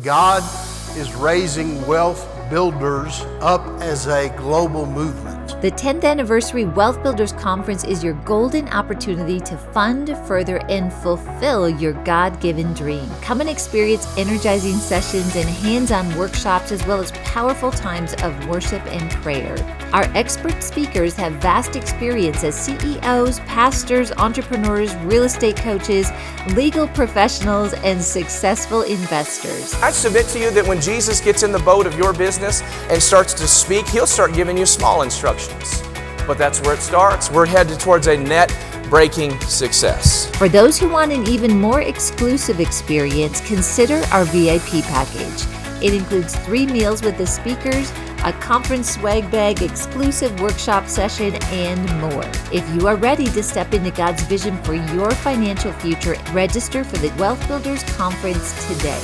God is raising wealth builders up as a global movement. The 10th Anniversary Wealth Builders Conference is your golden opportunity to fund, further, and fulfill your God-given dream. Come and experience energizing sessions and hands-on workshops, as well as powerful times of worship and prayer. Our expert speakers have vast experience as CEOs, pastors, entrepreneurs, real estate coaches, legal professionals, and successful investors. I submit to you that when Jesus gets in the boat of your business and starts to speak, he'll start giving you small instructions. But that's where it starts. We're headed towards a net-breaking success. For those who want an even more exclusive experience, consider our VIP package. It includes 3 meals with the speakers, a conference swag bag, exclusive workshop session, and more. If you are ready to step into God's vision for your financial future, register for the Wealth Builders Conference today.